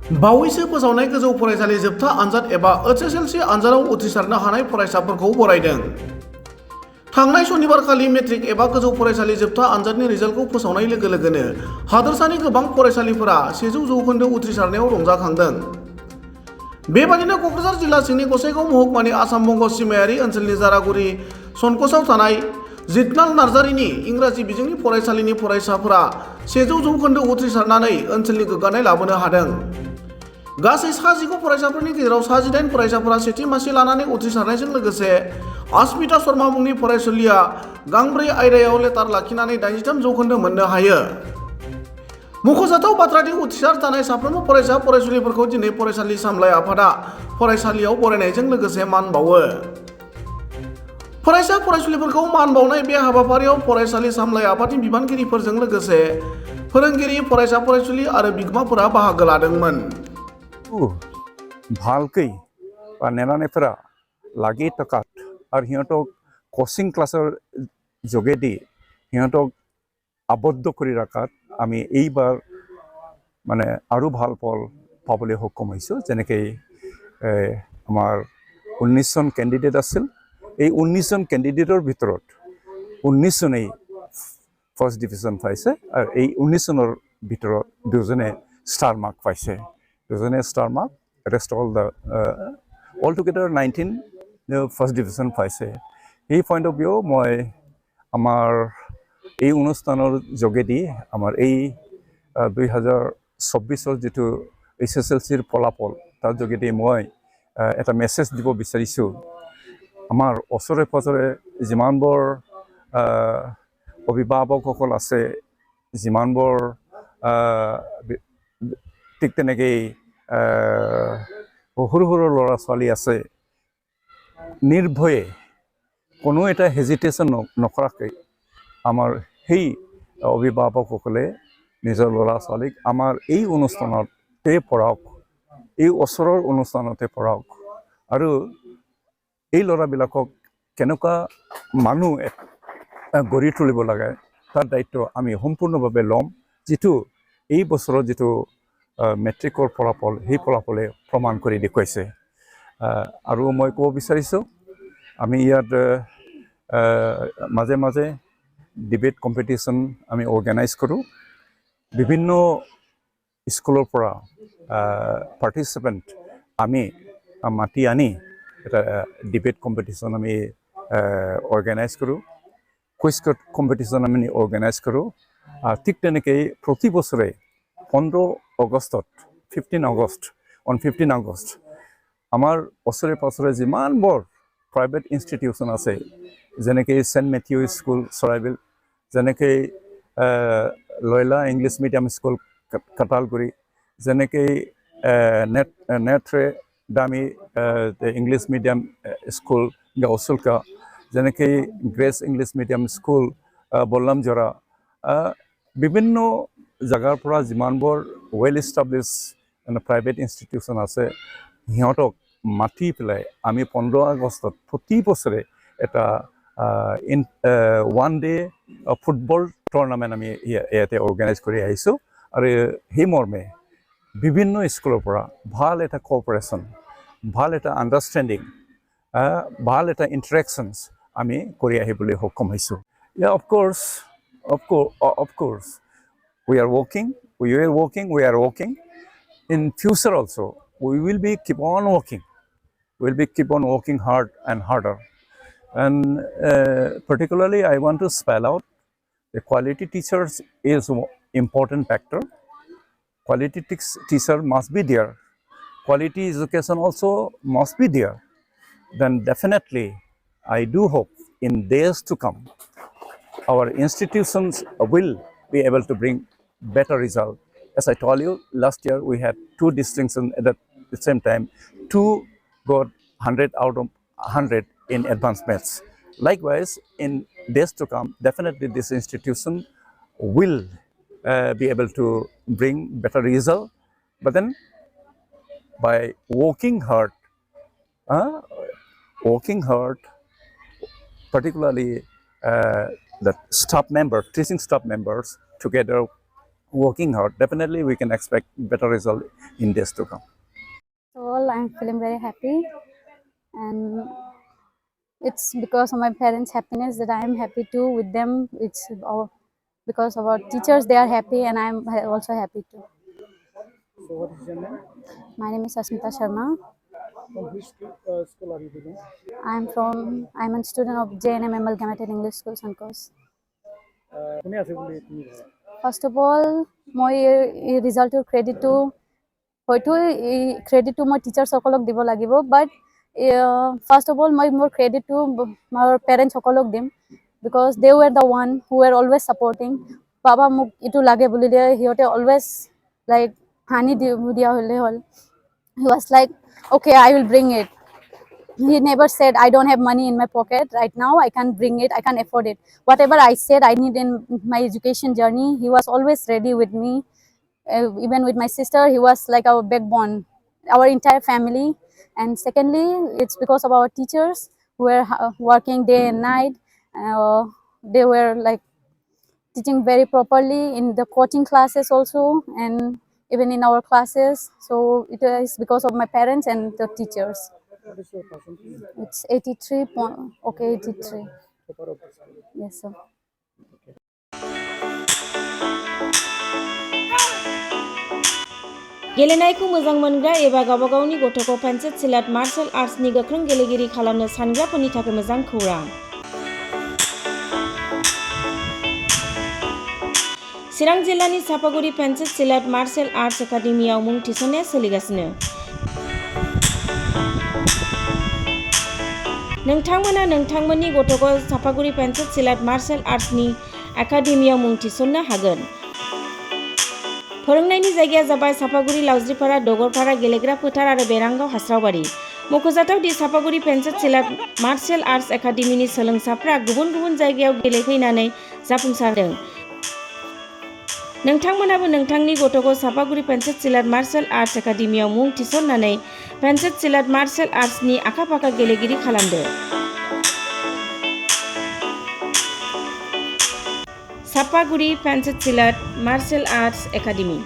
बावैसो फोसावनाय गोजौ फरायसालि जोबथा आनजाद एबा एचएसएलसी आनजादाव उथ्रिसारनो हानाय फरायसाफोरखौ बरायदों। थांनाय सनिबारखालि मेट्रिक एबा गोजौ फरायसालि जोबथा आनजादनि रिजाल्टखौ फोसावनाय लोगो लोगोनो हादोरसानि गोबां फरायसालिफोरा 100% उथ्रिसारनायाव रंजाखांदों। बेबादिनो क'क्राझार जिल्ला सिंनि गसाइगाव महकुमानि आसाम बंग सिमायारि ओनसोलनि जारागुरि सनकसआव थानाय जितनाल नार्जारिनि इंराजि बिजोंनि फरायसालिनि फरायसाफोरा 100% उथ्रिसारनानै ओनसोलनि गोग्गानाय लाबोनो हादों। गासै 19 फरायसाफोरनि गेजेराव 18 फरायसाफोरा सेथि मासि लानानै उथ्रिसारनायजों लोगोसे आस्मिता शर्मा मुंनि फरायसुलिया गांब्रै आयदायाव लेटार लाखिनानै 83% मोननो हायो। मख'जाथाव बाथ्रादि उथ्रिसार जानाय साफ्रोमबो फरायसा फरायसुलिफोरखौ दिनै फरायसालि सामलाय आफादा फरायसालियाव बरायनायजों लोगोसे मान बावो। फरायसा फरायसुलिफोरखौ मान बावनाय बे हाबाफारियाव फरायसालि सामलाय आफादनि बिबानगिरिफोरजों लोगोसे फोरोंगिरि, फरायसा फरायसुलि आरो बिगोमाफोरा बाहागो लादोंमोन। ভালকৈ বা নেনানেফেৰা লাগি থকাত আৰু সিহঁতক কোচিং ক্লাছৰ যোগেদি সিহঁতক আবদ্ধ কৰি ৰখাত আমি এইবাৰ মানে আৰু ভাল ফল পাবলৈ সক্ষম হৈছোঁ। যেনেকৈ আমাৰ 19জন কেণ্ডিডেট আছিল। এই 19জন কেণ্ডিডেটৰ ভিতৰত 19জনেই ফাৰ্ষ্ট ডিভিজন পাইছে আৰু এই 19জনৰ ভিতৰত 2জনে ষ্টাৰ মাৰ্ক পাইছে। 2জনে star mark, rest all together 19 first division পাইছে। এই পইণ্ট অফ ভিউ মই আমাৰ এই অনুষ্ঠানৰ যোগেদি আমাৰ এই 2024 যিটো HSLCৰ ফলাফল তাৰ যোগেদি মই এটা মেছেজ দিব বিচাৰিছোঁ। আমাৰ ওচৰে পাঁজৰে যিমানবোৰ অভিভাৱকসকল আছে, যিমানবোৰ ঠিক তেনেকৈ সৰু সৰু ল'ৰা ছোৱালী আছে, নিৰ্ভয়ে কোনো এটা হেজিটেশ্যন নকৰাকৈ আমাৰ সেই অভিভাৱকসকলে নিজৰ ল'ৰা ছোৱালীক আমাৰ এই অনুষ্ঠানতে পঢ়াওক, এই ওচৰৰ অনুষ্ঠানতে পঢ়াওক আৰু এই ল'ৰাবিলাকক কেনেকুৱা মানুহ গঢ়ি তুলিব লাগে তাৰ দায়িত্ব আমি সম্পূৰ্ণভাৱে ল'ম। যিটো এই বছৰৰ যিটো মেট্ৰিকৰ ফলাফল, সেই ফলাফলে প্ৰমাণ কৰি দেখুৱাইছে। আৰু মই ক'ব বিচাৰিছোঁ, আমি ইয়াত মাজে মাজে ডিবেট কম্পিটিশ্যন আমি অৰ্গেনাইজ কৰোঁ। বিভিন্ন স্কুলৰ পৰা পাৰ্টিচিপেণ্ট আমি মাতি আনি এটা ডিবেট কম্পিটিশ্যন আমি অৰ্গেনাইজ কৰোঁ। কুইজ কম্পিটিশ্যন আমি অৰ্গেনাইজ কৰোঁ। ঠিক তেনেকৈ প্ৰতি বছৰে 15 আগষ্টত 15 আগষ্ট আমাৰ ওচৰে পাঁজৰে যিমানবোৰ প্ৰাইভেট ইনষ্টিটিউশ্যন আছে, যেনেকৈ ছেইণ্ট মেথিউ স্কুল চৰাইবিল, যেনেকৈ লয়লা ইংলিছ মিডিয়াম স্কুল কাটালগুৰি, যেনেকৈ নেট্ৰে দামি ইংলিছ মিডিয়াম স্কুল গাঁওচুলকা, যেনেকৈ গ্ৰেছ ইংলিছ মিডিয়াম স্কুল বল্লামজৰা, বিভিন্ন জাগাৰ পৰা যিমানবোৰ ৱেল ইষ্টাব্লিছ প্ৰাইভেট ইনষ্টিটিউশ্যন আছে সিহঁতক মাতি পেলাই আমি 15 আগষ্টত প্ৰতি বছৰে এটা ওৱান ডে ফুটবল টুৰ্ণামেণ্ট আমি ইয়াতে অৰ্গেনাইজ কৰি আহিছোঁ। আৰু সেই মৰ্মে বিভিন্ন স্কুলৰ পৰা ভাল এটা কোঅপাৰেশ্যন, ভাল এটা আণ্ডাৰষ্টেণ্ডিং, ভাল এটা ইণ্টাৰেকশ্যনছ আমি কৰি আহিবলৈ সক্ষম হৈছোঁ। Of course, we are working. We are working. In future also, we will be keep on working. We'll be keep on working hard and harder. And particularly, I want to spell out the quality teachers is an important factor. Quality teacher must be there. Quality education also must be there. Then definitely, I do hope in days to come, our institutions will be able to bring better result. As I told you, last year we had 2 distinctions at the same time. 2 got 100 out of 100 in advanced maths. Likewise, in days to come, definitely this institution will be able to bring better result. But then, by working hard, particularly the staff member, teaching staff members together working hard, definitely we can expect better result in days to come. All I'm feeling very happy, and it's because of my parents' happiness that I am happy too with them. Because of our teachers, they are happy, and I'm also happy too. So what is your name? My name is Asmita Sharma. From which school are you belong? I'm a student of JNM Amalgamated English School, Sankos. কোনে আছে বুলি তুমি ভাবা? First of all, মই এই ৰিজাল্টৰ ক্ৰেডিটটো হয়তো এই ক্ৰেডিটটো মই টিচাৰসকলক দিব লাগিব, বাট ফাৰ্ষ্ট অফ অল মই মোৰ ক্ৰেডিটটো মোৰ পেৰেণ্টছসকলক দিম, because they were the one who were always supporting. বাবা মোক এইটো লাগে বুলি দিয়ে, সিহঁতে অলৱেজ লাইক হানি দিয়া হ'লে হ'ল। He was like, okay, I will bring it. He never said, I don't have money in my pocket right now, I can't bring it, I can't afford it. Whatever I said I need in my education journey, he was always ready with me. Even with my sister, he was like our backbone, our entire family. And secondly, it's because of our teachers who were working day and night. They were like teaching very properly in the coaching classes also, and even in our classes. So it is because of my parents and the teachers. What is your percentage? It's 83. Okay, 83. Topper of the school. Yes, sir. गेलेनायखौ मोजां मोनग्रा एबा गावबा गावनि गथ'खौ pencil सिलाट martial आर्ट्सनि गोख्रों गेलेगिरि खालामनो सानग्राफोरनि थाखाय मोजां खौरां। चिरां जिल्लानि सापागुरि पेन्सिल सिलाट मार्शल आर्ट्स एकाडेमियाव मुं थिसननाया सोलिगासिनो। नोंथांमोना नोंथांमोननि गथ'खौ सापागुरि पेन्सिल सिलाट मार्शल आर्ट्सनि एकाडेमियाव मुं थिसननो हागोन। फोरोंनायनि जायगाया जाबाय सापागुरि लावज्रिपारा दगरपारा गेलेग्रा फोथार आरो बेरांगाव हास्रावबारि। मख'जाथाव दि सापागुरि पेन्सिल सिलाट मार्शल आर्ट्स एकाडेमिनि सोलोंसाफ्रा गुबुन गुबुन जायगायाव गेलेहैनानै जाफुंसारदों। नोंथांमोनाबो नोंथांनि गथ'खौ सापागुरि पेन्सिल सिलाट मार्शल आर्ट्स एकाडेमियाव मुं थिसननानै पेन्सिल सिलाट मार्शल आर्ट्सनि आखा-फाखा गेलेगिरि खालामदो। Sapaguri pencil सिलाट martial arts academy.